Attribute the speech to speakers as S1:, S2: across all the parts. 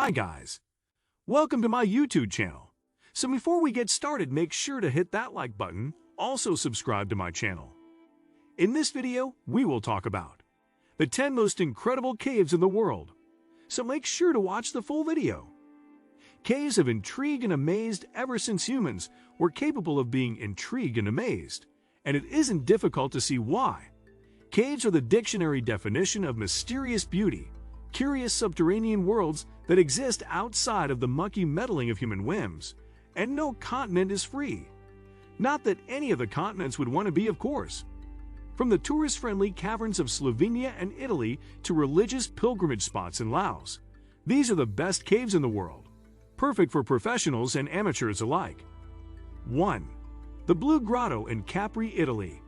S1: Hi guys, welcome to my YouTube channel. So before we get started, make sure to hit that like button, also subscribe to my channel. In this video, we will talk about the 10 most incredible caves in the world. So make sure to watch the full video. Caves have intrigued and amazed ever since humans were capable of being intrigued and amazed, and it isn't difficult to see why. Caves are the dictionary definition of mysterious beauty, curious subterranean worlds that exist outside of the mucky meddling of human whims, and no continent is free. Not that any of the continents would want to be, of course. From the tourist-friendly caverns of Slovenia and Italy to religious pilgrimage spots in Laos, these are the best caves in the world, perfect for professionals and amateurs alike. 1. The Blue Grotto in Capri, Italy.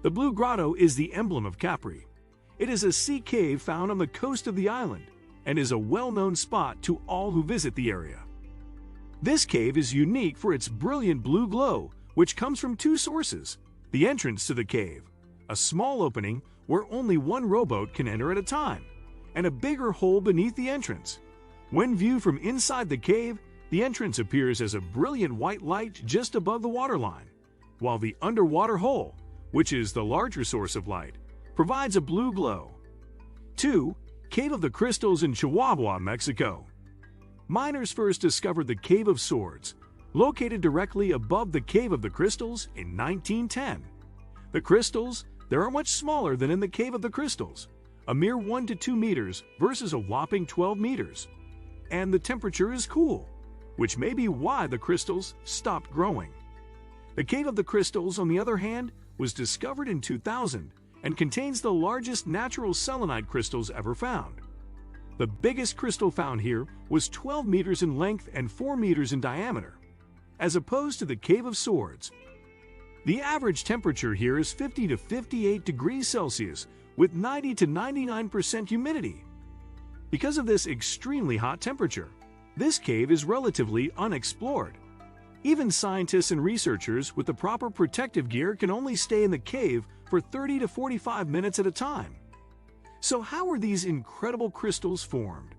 S1: The Blue Grotto is the emblem of Capri. It is a sea cave found on the coast of the island and is a well-known spot to all who visit the area. This cave is unique for its brilliant blue glow, which comes from two sources: the entrance to the cave, a small opening where only one rowboat can enter at a time, and a bigger hole beneath the entrance. When viewed from inside the cave, the entrance appears as a brilliant white light just above the waterline, while the underwater hole, which is the larger source of light, provides a blue glow. 2. Cave of the Crystals in Chihuahua, Mexico. Miners first discovered the Cave of Swords, located directly above the Cave of the Crystals in 1910. The crystals there are much smaller than in the Cave of the Crystals, a mere 1 to 2 meters versus a whopping 12 meters. And the temperature is cool, which may be why the crystals stopped growing. The Cave of the Crystals, on the other hand, was discovered in 2000 and contains the largest natural selenite crystals ever found. The biggest crystal found here was 12 meters in length and 4 meters in diameter, as opposed to the Cave of Swords. The average temperature here is 50 to 58 degrees Celsius with 90 to 99% humidity. Because of this extremely hot temperature, this cave is relatively unexplored. Even scientists and researchers with the proper protective gear can only stay in the cave for 30 to 45 minutes at a time. So how are these incredible crystals formed?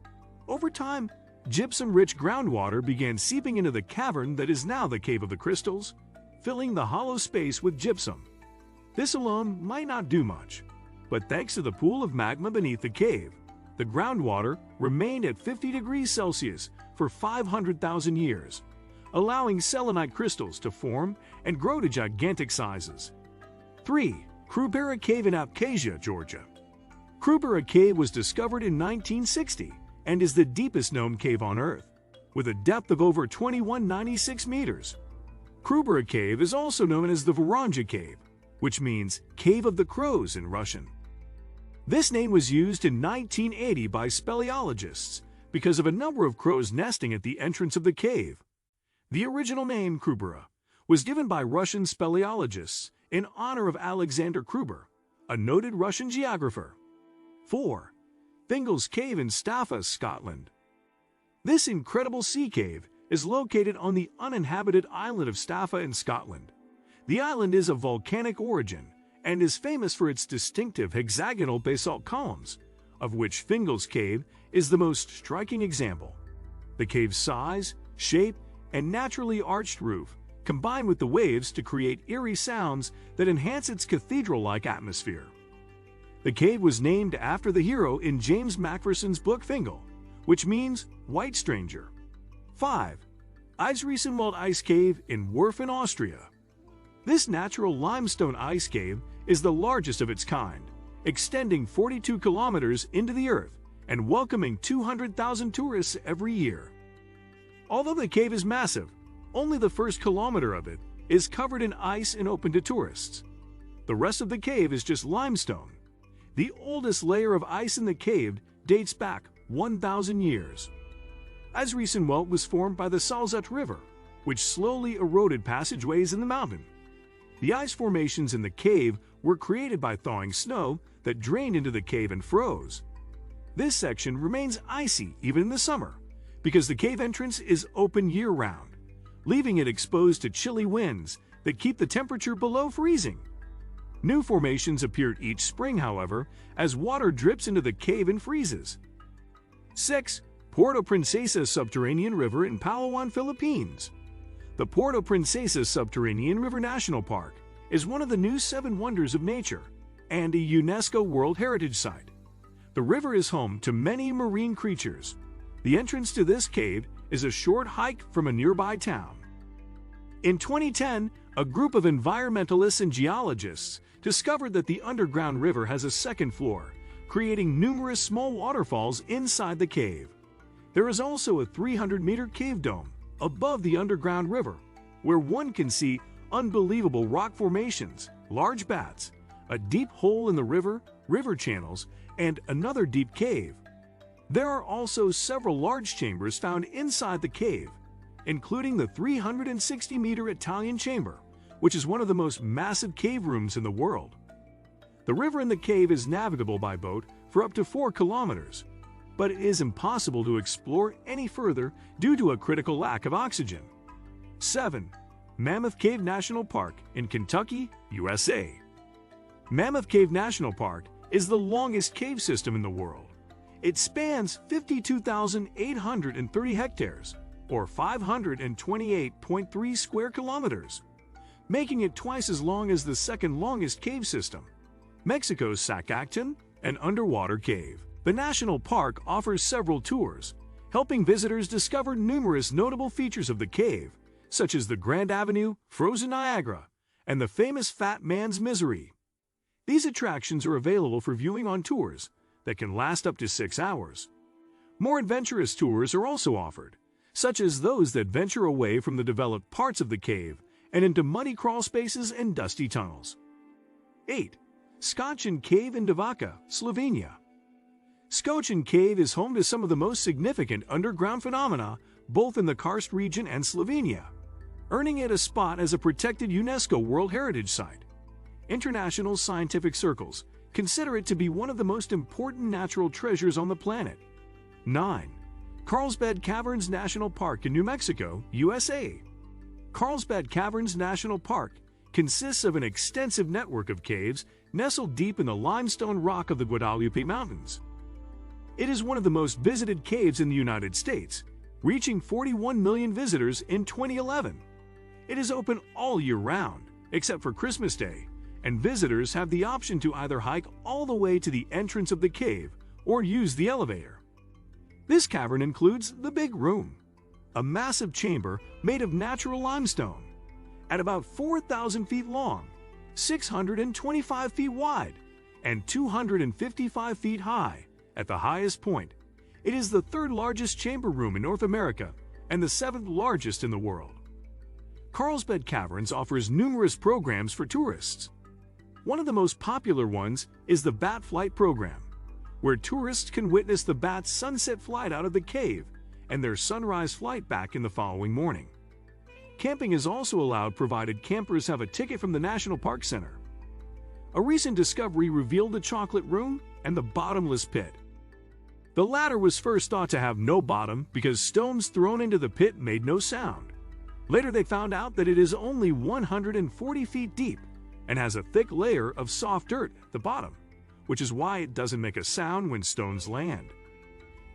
S1: Over time, gypsum-rich groundwater began seeping into the cavern that is now the Cave of the Crystals, filling the hollow space with gypsum. This alone might not do much, but thanks to the pool of magma beneath the cave, the groundwater remained at 50 degrees Celsius for 500,000 years, allowing selenite crystals to form and grow to gigantic sizes. 3. Krubera Cave in Abkhazia, Georgia. Krubera Cave was discovered in 1960 and is the deepest known cave on Earth, with a depth of over 2196 meters. Krubera Cave is also known as the Varanja Cave, which means Cave of the Crows in Russian. This name was used in 1980 by speleologists because of a number of crows nesting at the entrance of the cave. The original name, Krubera, was given by Russian speleologists in honor of Alexander Kruber, a noted Russian geographer. 4. Fingal's Cave in Staffa, Scotland. This incredible sea cave is located on the uninhabited island of Staffa in Scotland. The island is of volcanic origin and is famous for its distinctive hexagonal basalt columns, of which Fingal's Cave is the most striking example. The cave's size, shape, and naturally arched roof combine with the waves to create eerie sounds that enhance its cathedral-like atmosphere. The cave was named after the hero in James Macpherson's book Fingal, which means white stranger. 5. Eisriesenwald Ice Cave in Werfen, Austria. This natural limestone ice cave is the largest of its kind, extending 42 kilometers into the earth and welcoming 200,000 tourists every year. Although the cave is massive, only the first kilometer of it is covered in ice and open to tourists. The rest of the cave is just limestone. The oldest layer of ice in the cave dates back 1,000 years. Eisriesenwald was formed by the Salzach River, which slowly eroded passageways in the mountain. The ice formations in the cave were created by thawing snow that drained into the cave and froze. This section remains icy even in the summer, because the cave entrance is open year-round, leaving it exposed to chilly winds that keep the temperature below freezing. New formations appeared each spring, however, as water drips into the cave and freezes. 6. Puerto Princesa Subterranean River in Palawan, Philippines. The Puerto Princesa Subterranean River National Park is one of the new 7 wonders of nature and a UNESCO World Heritage Site. The river is home to many marine creatures. The entrance to this cave is a short hike from a nearby town. In 2010, a group of environmentalists and geologists discovered that the underground river has a second floor, creating numerous small waterfalls inside the cave. There is also a 300-meter cave dome above the underground river, where one can see unbelievable rock formations, large bats, a deep hole in the river, river channels, and another deep cave. There are also several large chambers found inside the cave, including the 360-meter Italian chamber, which is one of the most massive cave rooms in the world. The river in the cave is navigable by boat for up to 4 kilometers, but it is impossible to explore any further due to a critical lack of oxygen. 7. Mammoth Cave National Park in Kentucky, USA. Mammoth Cave National Park is the longest cave system in the world. It spans 52,830 hectares, or 528.3 square kilometers, making it twice as long as the second longest cave system, Mexico's Sacactan, an underwater cave. The national park offers several tours, helping visitors discover numerous notable features of the cave, such as the Grand Avenue, Frozen Niagara, and the famous Fat Man's Misery. These attractions are available for viewing on tours that can last up to 6 hours. More adventurous tours are also offered, such as those that venture away from the developed parts of the cave and into muddy crawl spaces and dusty tunnels. 8. Skocjan Cave in Divača, Slovenia. Skocjan Cave is home to some of the most significant underground phenomena both in the karst region and Slovenia, earning it a spot as a protected UNESCO World Heritage Site. International scientific circles consider it to be one of the most important natural treasures on the planet. 9. Carlsbad Caverns National Park in New Mexico, USA. Carlsbad Caverns National Park consists of an extensive network of caves nestled deep in the limestone rock of the Guadalupe Mountains. It is one of the most visited caves in the United States, reaching 41 million visitors in 2011. It is open all year round, except for Christmas Day, and visitors have the option to either hike all the way to the entrance of the cave or use the elevator. This cavern includes the Big Room, a massive chamber made of natural limestone. At about 4,000 feet long, 625 feet wide, and 255 feet high at the highest point, it is the 3rd largest chamber room in North America and the 7th largest in the world. Carlsbad Caverns offers numerous programs for tourists. One of the most popular ones is the Bat Flight program, where tourists can witness the bats' sunset flight out of the cave and their sunrise flight back in the following morning. Camping is also allowed provided campers have a ticket from the National Park Center. A recent discovery revealed the chocolate room and the bottomless pit. The latter was first thought to have no bottom because stones thrown into the pit made no sound. Later they found out that it is only 140 feet deep and has a thick layer of soft dirt at the bottom, which is why it doesn't make a sound when stones land.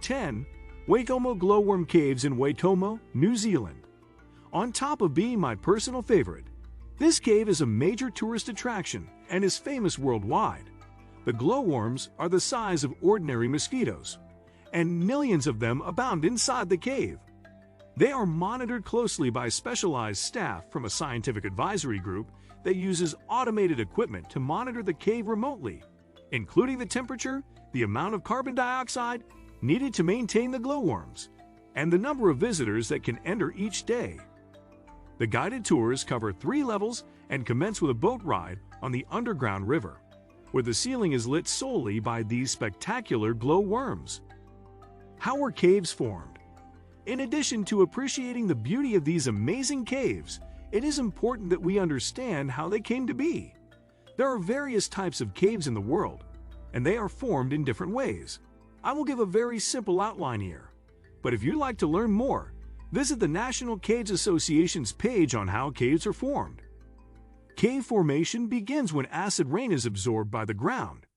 S1: 10. Waitomo Glowworm Caves in Waitomo, New Zealand. On top of being my personal favorite, this cave is a major tourist attraction and is famous worldwide. The glowworms are the size of ordinary mosquitoes, and millions of them abound inside the cave. They are monitored closely by specialized staff from a scientific advisory group that uses automated equipment to monitor the cave remotely, including the temperature, the amount of carbon dioxide needed to maintain the glowworms, and the number of visitors that can enter each day. The guided tours cover 3 levels and commence with a boat ride on the underground river, where the ceiling is lit solely by these spectacular glowworms. How were caves formed? In addition to appreciating the beauty of these amazing caves, it is important that we understand how they came to be. There are various types of caves in the world, and they are formed in different ways. I will give a very simple outline here, but if you'd like to learn more, visit the National Caves Association's page on how caves are formed. Cave formation begins when acid rain is absorbed by the ground.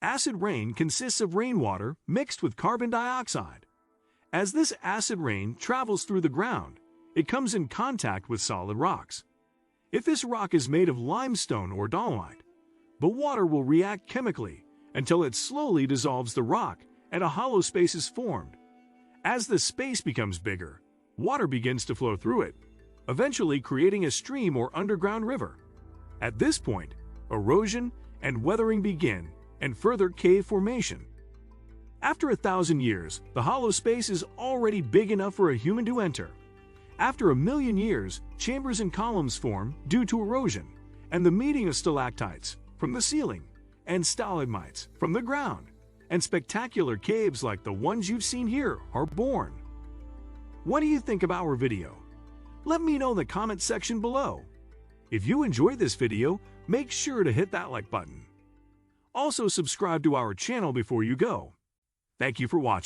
S1: Acid rain consists of rainwater mixed with carbon dioxide. As this acid rain travels through the ground, it comes in contact with solid rocks. If this rock is made of limestone or dolomite, the water will react chemically until it slowly dissolves the rock and a hollow space is formed. As the space becomes bigger, water begins to flow through it, eventually creating a stream or underground river. At this point, erosion and weathering begin and further cave formation. After 1,000 years, the hollow space is already big enough for a human to enter. After 1,000,000 years, chambers and columns form due to erosion and the meeting of stalactites from the ceiling and stalagmites from the ground, and spectacular caves like the ones you've seen here are born. What do you think of our video? Let me know in the comment section below. If you enjoyed this video, make sure to hit that like button. Also subscribe to our channel before you go. Thank you for watching.